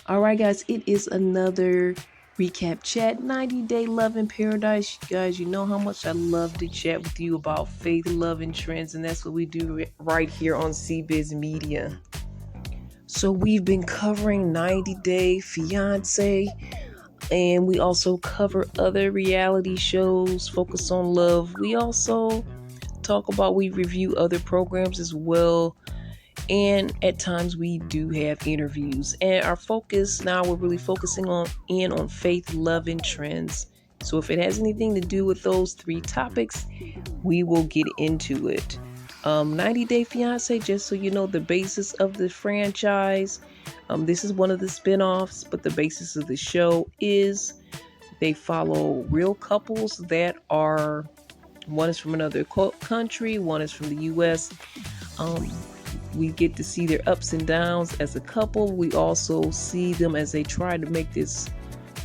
All right, guys, it is another recap chat 90-day love in paradise. Guys, you know how much I love to chat with you about faith, love, and trends, and that's what we do right here on CBiz Media. So we've been covering 90-day Fiance, and we also cover other reality shows, focus on love. We also we review other programs as well. And at times we do have interviews. And our focus now, we're really focusing on faith, love, and trends. So if it has anything to do with those three topics, we will get into it. 90 Day Fiance, just so you know, the basis of the franchise. This is one of the spin-offs, but the basis of the show is they follow real couples that are, one is from another country, one is from the U.S. We get to see their ups and downs as a couple. We also see them as they try to make this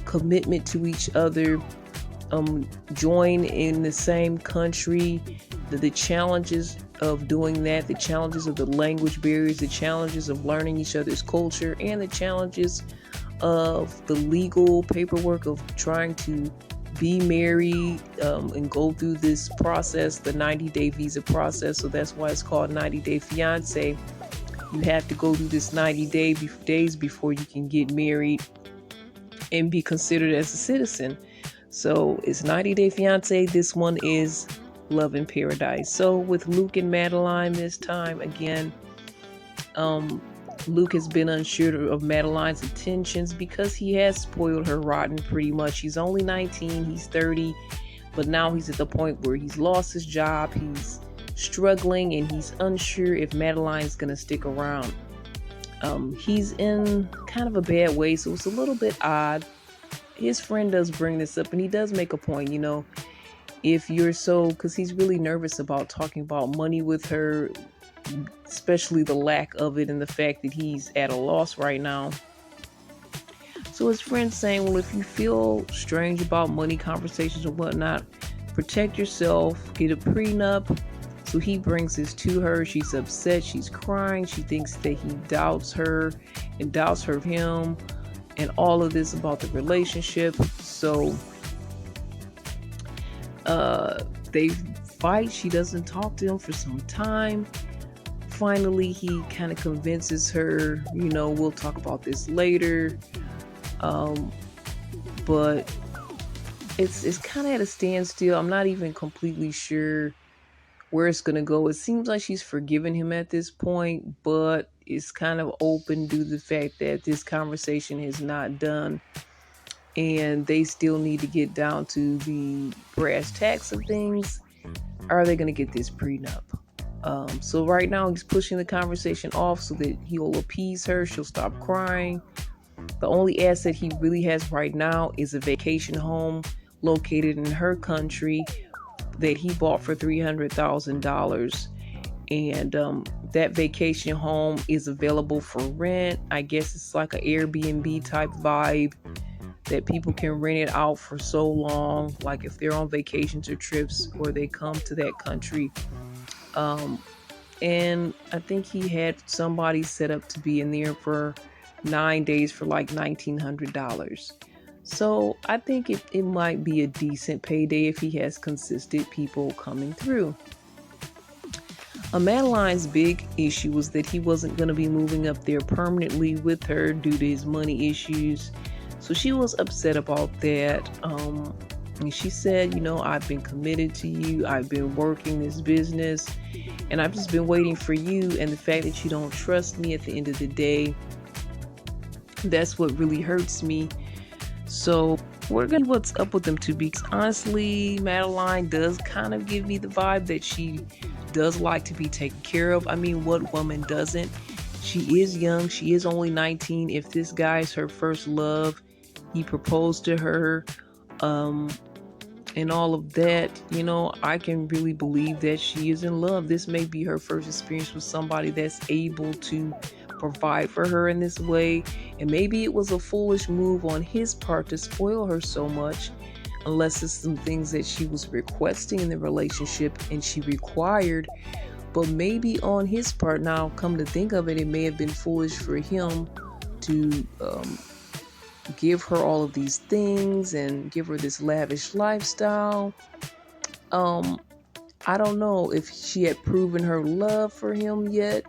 commitment to each other, join in the same country, the challenges of doing that, the challenges of the language barriers, the challenges of learning each other's culture, and the challenges of the legal paperwork of trying to be married and go through this process, the 90-day visa process. So that's why it's called 90-day fiance. You have to go through this 90 days before you can get married and be considered as a citizen. So it's 90-day fiance. This one is Love in Paradise. So with Luke and Madeline this time, again, Luke has been unsure of Madeline's intentions because he has spoiled her rotten pretty much. He's only 19, he's 30, but now he's at the point where he's lost his job, he's struggling, and he's unsure if Madeline's gonna stick around. He's in kind of a bad way, so it's a little bit odd. His friend does bring this up, and he does make a point, if you're because he's really nervous about talking about money with her, especially the lack of it and the fact that he's at a loss right now. So his friend's saying, well, if you feel strange about money conversations or whatnot, protect yourself, get a prenup. So he brings this to her. She's upset, she's crying, she thinks that he doubts her and doubts her of him and all of this about the relationship. So they fight. She doesn't talk to him for some time. Finally, he kind of convinces her, we'll talk about this later. But it's kind of at a standstill. I'm not even completely sure where it's going to go. It seems like she's forgiven him at this point, but it's kind of open due to the fact that this conversation is not done. And they still need to get down to the brass tacks of things. Are they going to get this prenup? So right now he's pushing the conversation off so that he'll appease her. She'll stop crying. The only asset he really has right now is a vacation home located in her country that he bought for $300,000. And that vacation home is available for rent. I guess it's like an Airbnb type vibe that people can rent it out for so long, like if they're on vacations or trips or they come to that country. And I think he had somebody set up to be in there for 9 days for like $1,900. So I think it might be a decent payday if he has consistent people coming through. Madeline's big issue was that he wasn't going to be moving up there permanently with her due to his money issues. So she was upset about that. And she said, I've been committed to you. I've been working this business and I've just been waiting for you. And the fact that you don't trust me at the end of the day, that's what really hurts me. So we're going to see what's up with them two, because honestly, Madeline does kind of give me the vibe that she does like to be taken care of. I mean, what woman doesn't? She is young. She is only 19. If this guy is her first love, he proposed to her, and all of that, I can really believe that she is in love. This may be her first experience with somebody that's able to provide for her in this way. And maybe it was a foolish move on his part to spoil her so much, unless it's some things that she was requesting in the relationship and she required. But maybe on his part, now come to think of it, it may have been foolish for him to give her all of these things and give her this lavish lifestyle. Um, I don't know if she had proven her love for him yet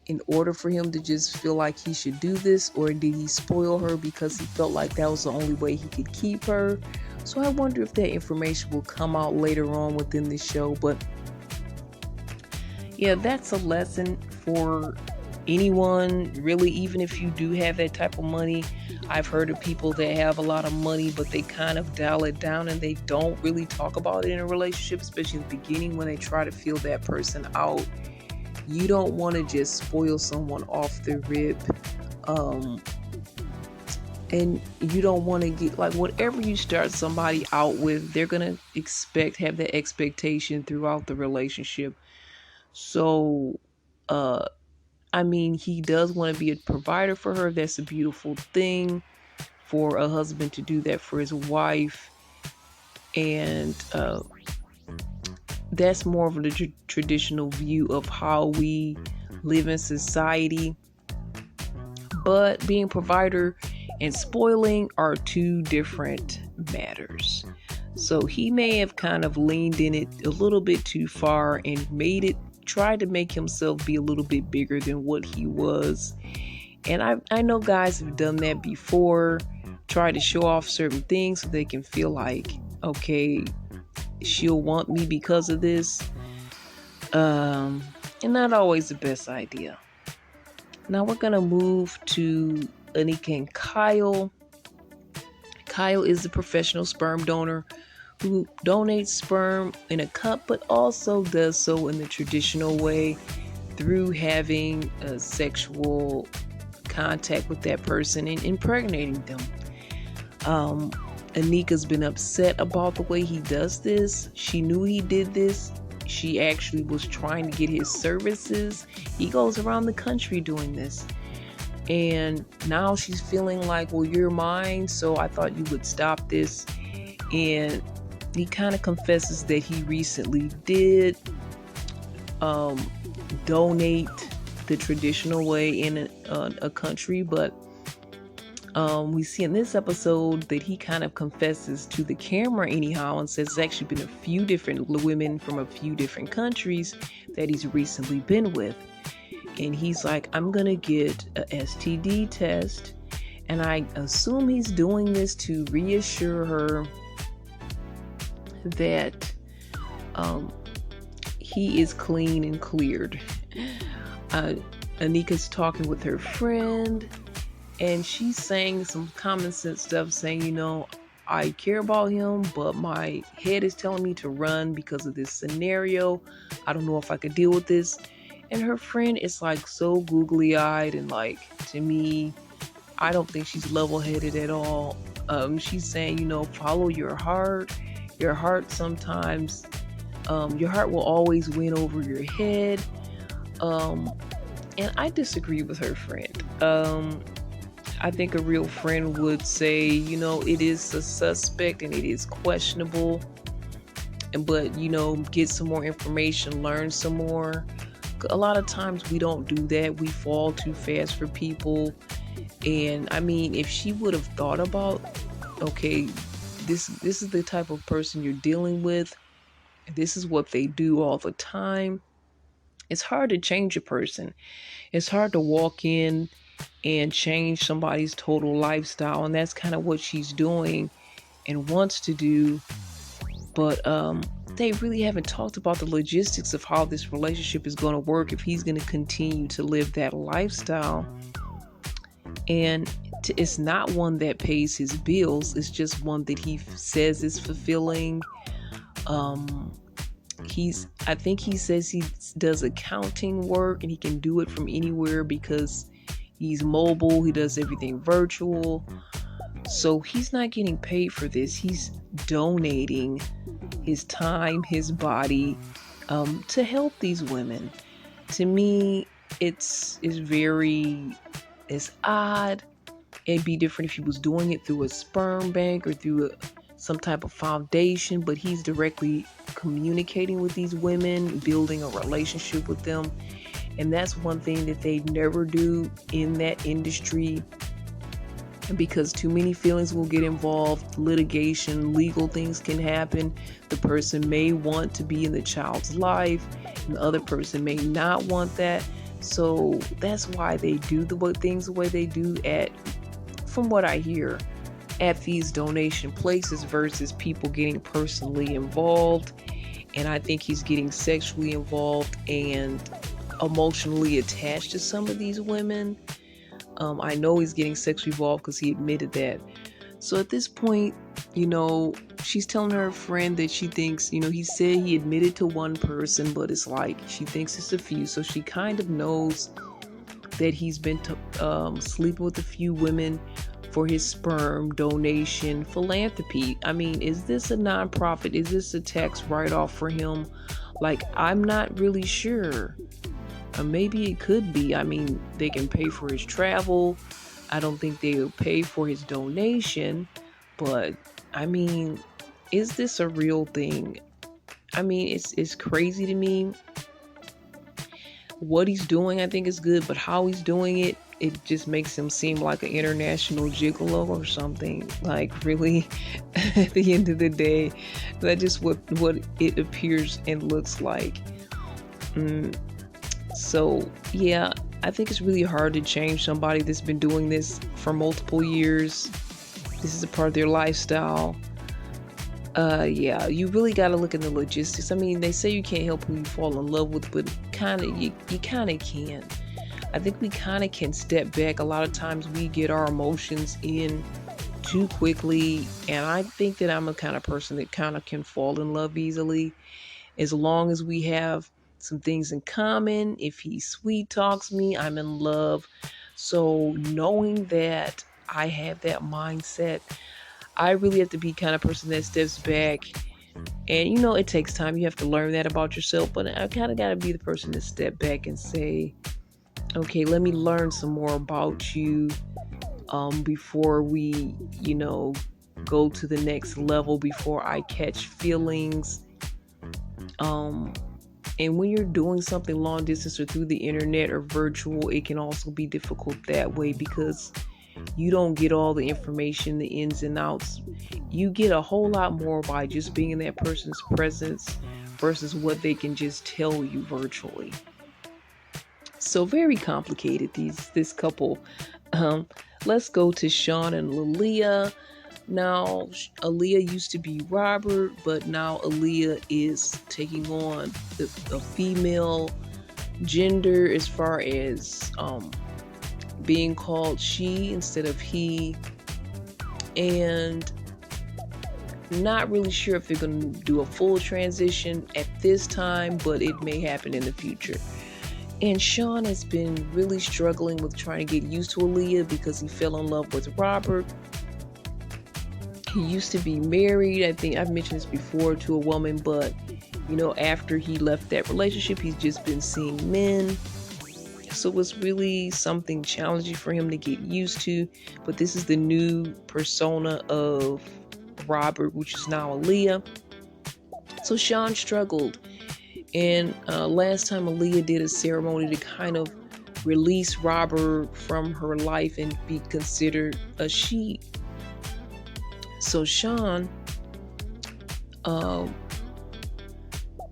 in order for him to just feel like he should do this, or did he spoil her because he felt like that was the only way he could keep her? So I wonder if that information will come out later on within the show. But yeah, that's a lesson for anyone, really, even if you do have that type of money. I've heard of people that have a lot of money, but they kind of dial it down and they don't really talk about it in a relationship, especially in the beginning when they try to feel that person out. You don't want to just spoil someone off the rip. And you don't want to get like whatever you start somebody out with, they're going to have that expectation throughout the relationship. So, I mean, he does want to be a provider for her. That's a beautiful thing for a husband to do that for his wife. And that's more of a traditional view of how we live in society. But being a provider and spoiling are two different matters. So he may have kind of leaned in it a little bit too far and tried to make himself be a little bit bigger than what he was. And I know guys have done that before, tried to show off certain things so they can feel like, okay, she'll want me because of this. And not always the best idea. Now we're going to move to Anika and Kyle. Kyle is a professional sperm donor who donates sperm in a cup, but also does so in the traditional way through having a sexual contact with that person and impregnating them. Anika's been upset about the way he does this. She knew he did this. She actually was trying to get his services. He goes around the country doing this. And now she's feeling like, well, you're mine, so I thought you would stop this. And he kind of confesses that he recently did donate the traditional way in a country, but we see in this episode that he kind of confesses to the camera anyhow and says it's actually been a few different women from a few different countries that he's recently been with. And he's like, I'm going to get a STD test. And I assume he's doing this to reassure her that he is clean and cleared. Anika's talking with her friend, and she's saying some common sense stuff, saying, I care about him, but my head is telling me to run because of this scenario. I don't know if I could deal with this. And her friend is like so googly-eyed, and like, to me, I don't think she's level-headed at all. She's saying, follow your heart. Your heart sometimes, your heart will always win over your head. And I disagree with her friend. I think a real friend would say, it is a suspect and it is questionable. But, get some more information, learn some more. A lot of times we don't do that. We fall too fast for people. And I mean, if she would have thought about, okay, this is the type of person you're dealing with, this is what they do all the time. It's hard to change a person. It's hard to walk in and change somebody's total lifestyle. And that's kind of what she's doing and wants to do. But they really haven't talked about the logistics of how this relationship is going to work if he's going to continue to live that lifestyle. And it's not one that pays his bills. It's just one that he says is fulfilling. I think he says he does accounting work and he can do it from anywhere because he's mobile. He does everything virtual. So he's not getting paid for this. He's donating his time, his body, to help these women. To me, it's odd. It'd be different if he was doing it through a sperm bank or through some type of foundation, but he's directly communicating with these women, building a relationship with them. And that's one thing that they never do in that industry. And because too many feelings will get involved, litigation, legal things can happen. The person may want to be in the child's life, and the other person may not want that. So that's why they do things the way they do from what I hear, at these donation places versus people getting personally involved. And I think he's getting sexually involved and emotionally attached to some of these women. I know he's getting sexually involved because he admitted that. So at this point, she's telling her friend that she thinks, he said he admitted to one person, but it's like she thinks it's a few. So she kind of knows that he's been sleeping with a few women for his sperm donation philanthropy. I mean, is this a nonprofit? Is this a tax write-off for him? Like, I'm not really sure. Maybe it could be. I mean, they can pay for his travel. I don't think they'll pay for his donation. But, I mean, is this a real thing? I mean, it's crazy to me. What he's doing, I think, is good, but how he's doing it, it just makes him seem like an international gigolo or something. Like, really, at the end of the day, that's just what it appears and looks like. So, yeah, I think it's really hard to change somebody that's been doing this for multiple years. This is a part of their lifestyle. Yeah, you really got to look at the logistics. I mean, they say you can't help who you fall in love with, but you kind of can. I think we kind of can step back. A lot of times we get our emotions in too quickly, and I think that I'm a kind of person that kind of can fall in love easily, as long as we have some things in common. If he sweet talks me, I'm in love. So knowing that I have that mindset, I really have to be kind of person that steps back. And it takes time. You have to learn that about yourself. But I kind of got to be the person to step back and say, okay, let me learn some more about you before we, go to the next level, before I catch feelings. And when you're doing something long distance or through the internet or virtual, it can also be difficult that way because you don't get all the information, the ins and outs. You get a whole lot more by just being in that person's presence versus what they can just tell you virtually. So very complicated, this couple. Um, let's go to Sean and Aaliyah. Now, Aaliyah used to be Robert, but now Aaliyah is taking on a female gender as far as being called she instead of he. And not really sure if they're going to do a full transition at this time, but it may happen in the future. And Sean has been really struggling with trying to get used to Aaliyah because he fell in love with Robert. He used to be married, I think I've mentioned this before, to a woman, but after he left that relationship, he's just been seeing men. So it's really something challenging for him to get used to. But this is the new persona of Robert, which is now Aaliyah. So Sean struggled. And last time Aaliyah did a ceremony to kind of release Robert from her life and be considered a she. So Sean,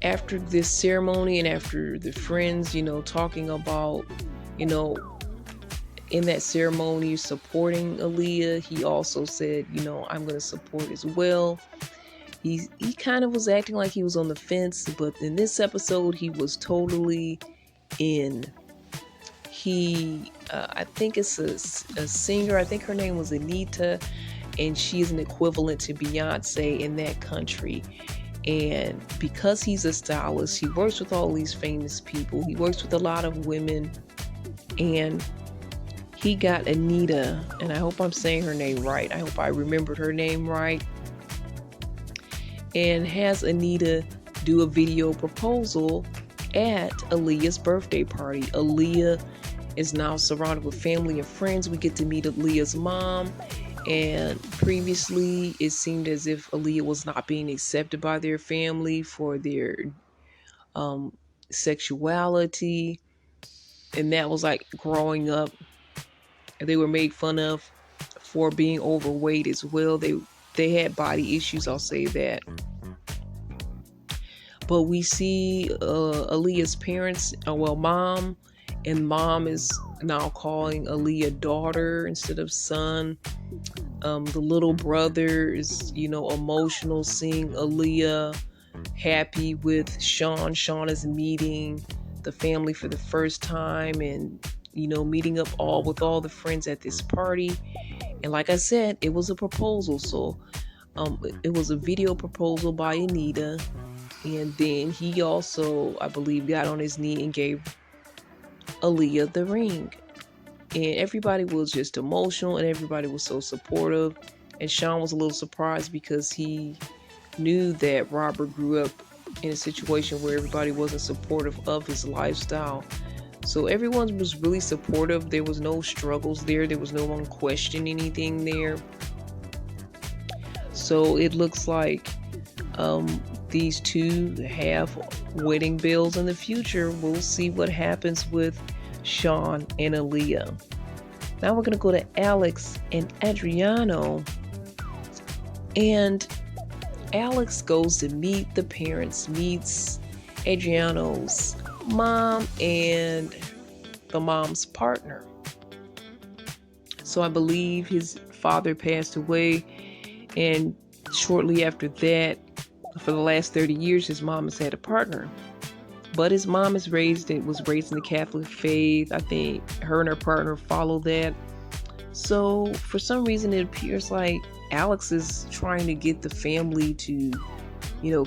after this ceremony and after the friends, talking about, in that ceremony supporting Aaliyah, he also said, I'm going to support as well. He kind of was acting like he was on the fence, but in this episode, he was totally in. I think it's a singer. I think her name was Anita, and she is an equivalent to Fiance in that country. And because he's a stylist, he works with all these famous people. He works with a lot of women, and he got Anita, and I hope I'm saying her name right. I hope I remembered her name right. And has Anita do a video proposal at Aaliyah's birthday party. Aaliyah is now surrounded with family and friends. We get to meet Aaliyah's mom. And previously, it seemed as if Aaliyah was not being accepted by their family for their sexuality. And that was like growing up. They were made fun of for being overweight as well. They had body issues, I'll say that. But we see Aaliyah's parents, mom, and mom is now calling Aaliyah daughter instead of son. The little brother is, emotional seeing Aaliyah happy with Sean. Sean is meeting the family for the first time and, meeting up with all the friends at this party. And like I said, it was a proposal. So it was a video proposal by Anita. And then he also, I believe, got on his knee and gave Aaliyah the ring. And everybody was just emotional and everybody was so supportive. And Sean was a little surprised because he knew that Robert grew up in a situation where everybody wasn't supportive of his lifestyle. So everyone was really supportive. There was no struggles there. There was no one questioning anything there. So it looks like these two have wedding bells in the future. We'll see what happens with Sean and Aaliyah. Now we're going to go to Alex and Adriano. And Alex goes to meet the parents, meets Adriano's mom and the mom's partner. So I believe his father passed away, and shortly after that, for the last 30 years, his mom has had a partner. But his mom was raised in the Catholic faith. I think her and her partner follow that. So for some reason, it appears like Alex is trying to get the family to,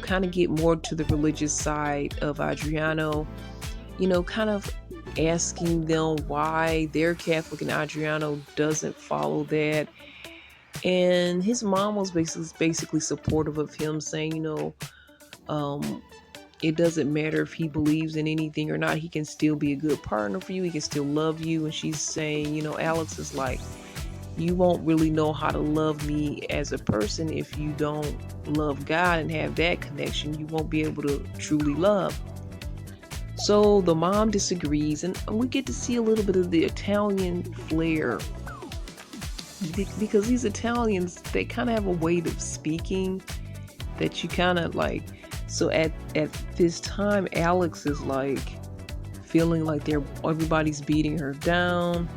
kind of get more to the religious side of Adriano, kind of asking them why they're Catholic and Adriano doesn't follow that. And his mom was basically supportive of him, saying, it doesn't matter if he believes in anything or not. He can still be a good partner for you. He can still love you. And she's saying, Alex is like, you won't really know how to love me as a person if you don't love God and have that connection. You won't be able to truly love. So the mom disagrees, and we get to see a little bit of the Italian flair, because these Italians, they kind of have a way of speaking that you kind of like. So at this time, Alex is like feeling like everybody's beating her down,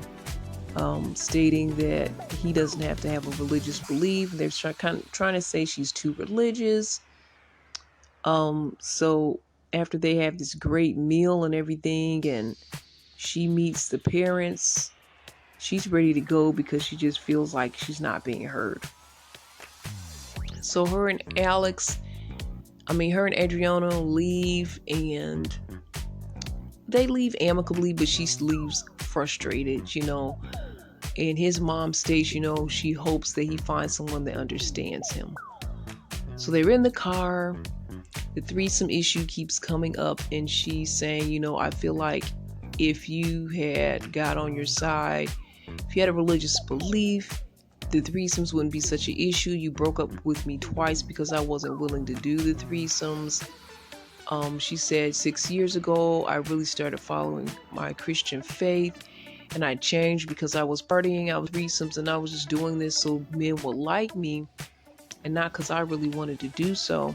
stating that he doesn't have to have a religious belief. They're trying to say she's too religious. So after they have this great meal and everything, and she meets the parents, she's ready to go because she just feels like she's not being heard. So her and Adriano leave, and they leave amicably, but she leaves frustrated, and his mom states, she hopes that he finds someone that understands him. So they're in the car. The threesome issue keeps coming up, and she's saying, I feel like if you had God on your side, if you had a religious belief, the threesomes wouldn't be such an issue. You broke up with me twice because I wasn't willing to do the threesomes. She said 6 years ago, I really started following my Christian faith, and I changed because I was partying, I was threesomes, and I was just doing this so men would like me, and not because I really wanted to do so.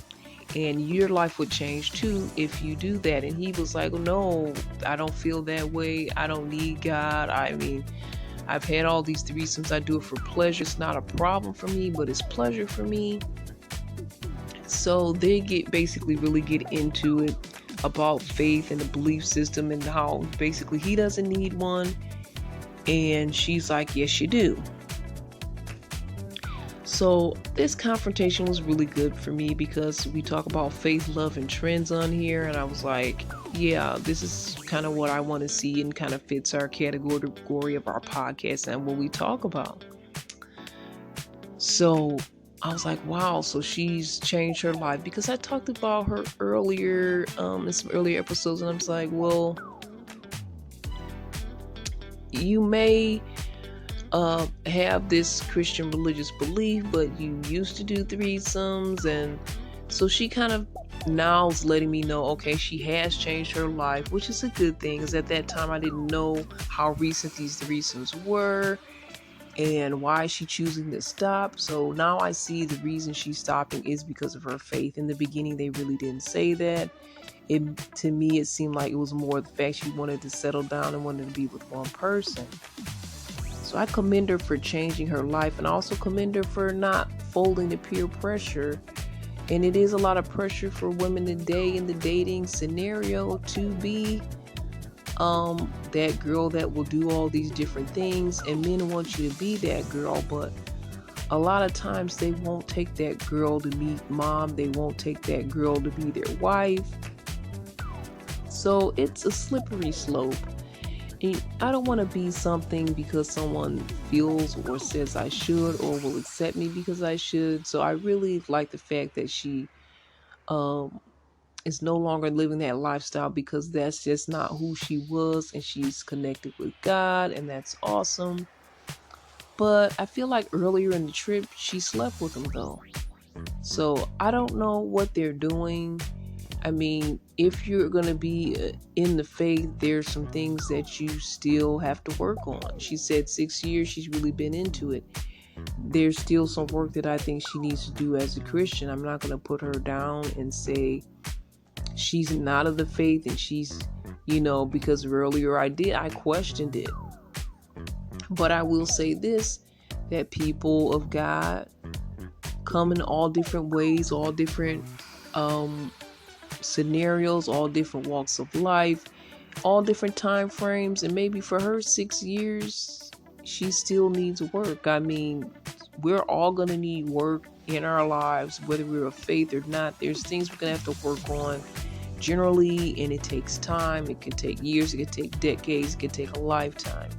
And your life would change too if you do that. And he was like, no, I don't feel that way. I don't need God. I've had all these threesomes. I do it for pleasure. It's not a problem for me, but it's pleasure for me. So they really get into it about faith and the belief system, and how basically he doesn't need one. And she's like, yes, you do. So this confrontation was really good for me because we talk about faith, love, and trends on here. And I was like, yeah, this is kind of what I want to see, and kind of fits our category of our podcast and what we talk about. So I was like, wow, so she's changed her life, because I talked about her earlier in some earlier episodes, and I was like, well, you may have this Christian religious belief, but you used to do threesomes. And so she kind of now is letting me know, okay, she has changed her life, which is a good thing, because at that time I didn't know how recent these threesomes were. and why is she choosing to stop. So now I see the reason she's stopping is because of her faith. In the beginning, they really didn't say that. To me, it seemed like it was more the fact she wanted to settle down and wanted to be with one person. So I commend her for changing her life, and I also commend her for not folding to peer pressure. And it is a lot of pressure for women today in the dating scenario to be that girl that will do all these different things, and men want you to be that girl, but a lot of times they won't take that girl to meet mom, they won't take that girl to be their wife. So it's a slippery slope. And I don't want to be something because someone feels or says I should or will accept me because I should. So I really like the fact that she um is no longer living that lifestyle, because that's just not who she was, and she's connected with God, and that's awesome. But I feel like earlier in the trip she slept with him though. So I don't know what they're doing. I mean, if you're going to be in the faith, there's some things that you still have to work on. She said 6 years she's really been into it. There's still some work that I think she needs to do as a Christian. I'm not going to put her down and say she's not of the faith and she's, because earlier I questioned it. But I will say this, that people of God come in all different ways, all different scenarios, all different walks of life, all different time frames. And maybe for her 6 years, she still needs work. I mean, we're all going to need work in our lives, whether we're of faith or not. There's things we're going to have to work on generally, and it takes time. It can take years, it can take decades, it can take a lifetime.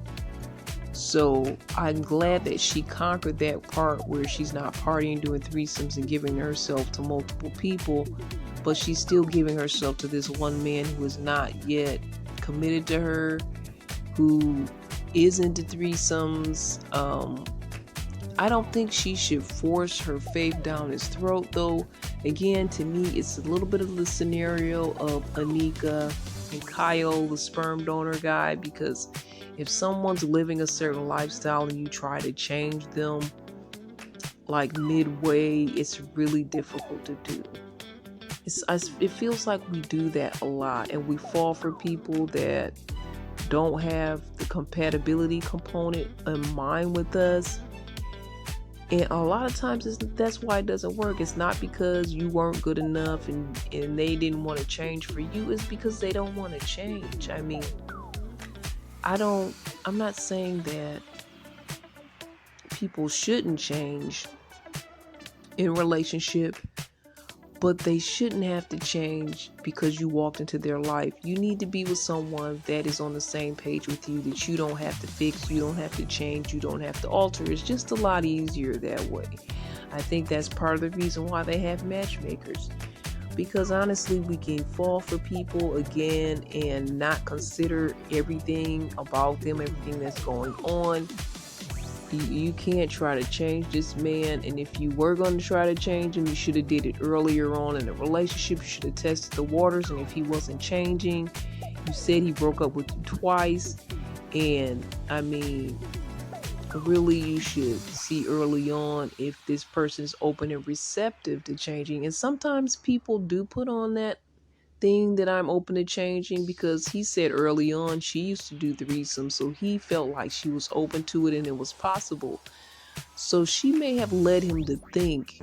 So I'm glad that she conquered that part where she's not partying, doing threesomes, and giving herself to multiple people, but she's still giving herself to this one man who is not yet committed to her, who is into threesomes. I don't think she should force her faith down his throat, though. Again, to me, it's a little bit of the scenario of Anika and Kyle, the sperm donor guy, because if someone's living a certain lifestyle and you try to change them like midway, it's really difficult to do. It feels like we do that a lot, and we fall for people that don't have the compatibility component in mind with us. And a lot of times that's why it doesn't work. It's not because you weren't good enough and they didn't want to change for you. It's because they don't want to change. I mean, I'm not saying that people shouldn't change in relationship, but they shouldn't have to change because you walked into their life. You need to be with someone that is on the same page with you, that you don't have to fix, you don't have to change, you don't have to alter. It's just a lot easier that way. I think that's part of the reason why they have matchmakers. Because honestly, we can fall for people again and not consider everything about them, everything that's going on. You can't try to change this man, and if you were going to try to change him, you should have did it earlier on in the relationship. You should have tested the waters, and if he wasn't changing, you said he broke up with you twice, and I mean, really you should see early on if this person is open and receptive to changing. And sometimes people do put on that thing that I'm open to changing, because he said early on she used to do threesomes, so he felt like she was open to it and it was possible. So she may have led him to think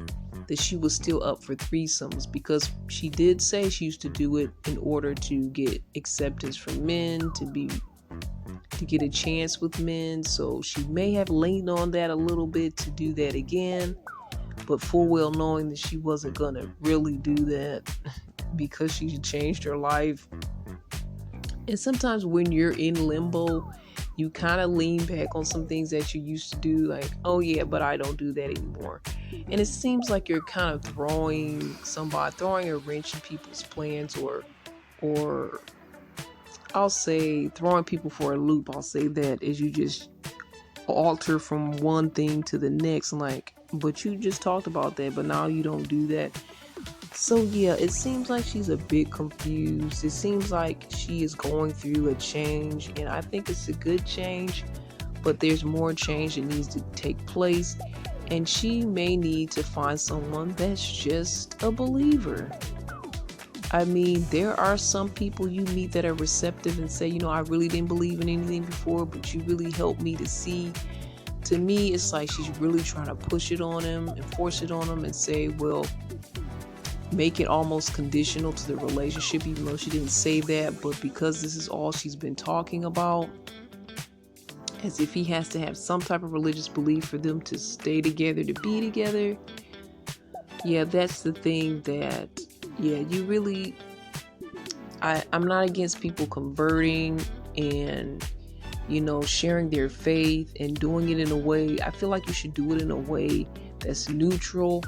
that she was still up for threesomes, because she did say she used to do it in order to get acceptance from men, to get a chance with men. So she may have leaned on that a little bit to do that again, but full well knowing that she wasn't gonna really do that because she changed her life. And sometimes when you're in limbo, you kind of lean back on some things that you used to do, like, oh yeah, but I don't do that anymore. And it seems like you're kind of throwing a wrench in people's plans, or I'll say throwing people for a loop. I'll say that, as you just alter from one thing to the next, like, but you just talked about that, but now you don't do that. So yeah, it seems like she's a bit confused. It seems like she is going through a change, and I think it's a good change, but there's more change that needs to take place, and she may need to find someone that's just a believer. I mean, there are some people you meet that are receptive and say, I really didn't believe in anything before, but you really helped me to see. To me, it's like she's really trying to push it on him and force it on him and say, well, make it almost conditional to the relationship, even though she didn't say that. But because this is all she's been talking about, as if he has to have some type of religious belief for them to stay together, to be together. Yeah, that's the thing that, you really, I'm not against people converting and, sharing their faith and doing it in a way. I feel like you should do it in a way that's neutral.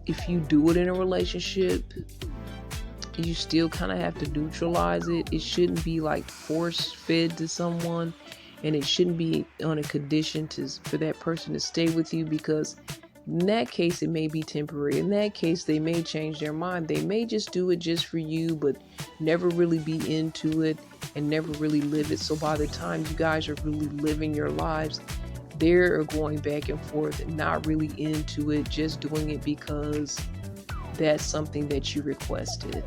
If you do it in a relationship, you still kind of have to neutralize it. It shouldn't be like force fed to someone, and it shouldn't be on a condition for that person to stay with you, because in that case it may be temporary. In that case they may change their mind. They may just do it just for you, but never really be into it and never really live it. So by the time you guys are really living your lives, they're going back and forth and not really into it, just doing it because that's something that you requested.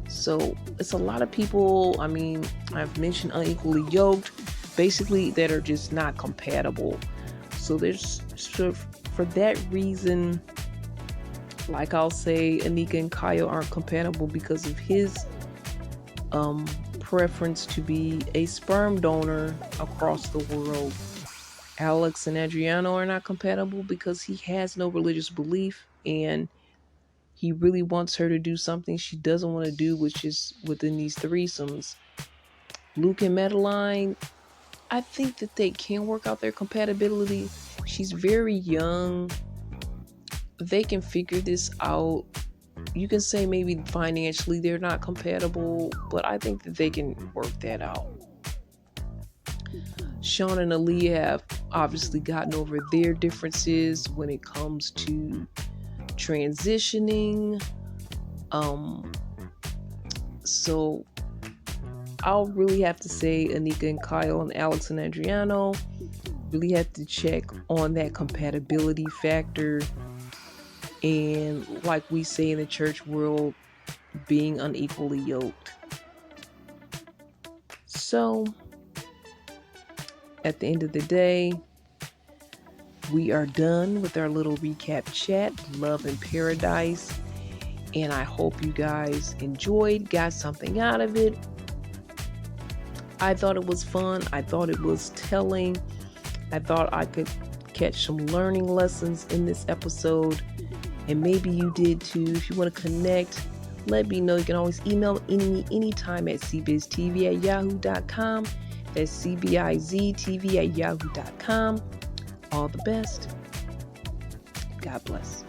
So it's a lot of people, I mean, I've mentioned unequally yoked, basically, that are just not compatible. So for that reason, like I'll say, Anika and Kyle aren't compatible because of his preference to be a sperm donor across the world. Alex and Adriano are not compatible because he has no religious belief, and he really wants her to do something she doesn't want to do, which is within these threesomes. Luke and Madeline, I think that they can work out their compatibility. She's very young. They can figure this out. You can say maybe financially they're not compatible, but I think that they can work that out. Sean and Aaliyah have obviously gotten over their differences when it comes to transitioning. So I'll really have to say Anika and Kyle and Alex and Adriano really have to check on that compatibility factor, and like we say in the church world, being unequally yoked. So at the end of the day, we are done with our little recap chat, Love in Paradise, and I hope you guys enjoyed, got something out of it. I thought it was fun. I thought it was telling. I thought I could catch some learning lessons in this episode, and maybe you did too. If you want to connect, let me know. You can always email me anytime at cbiztv@yahoo.com. That's cbiztv@yahoo.com. All the best. God bless.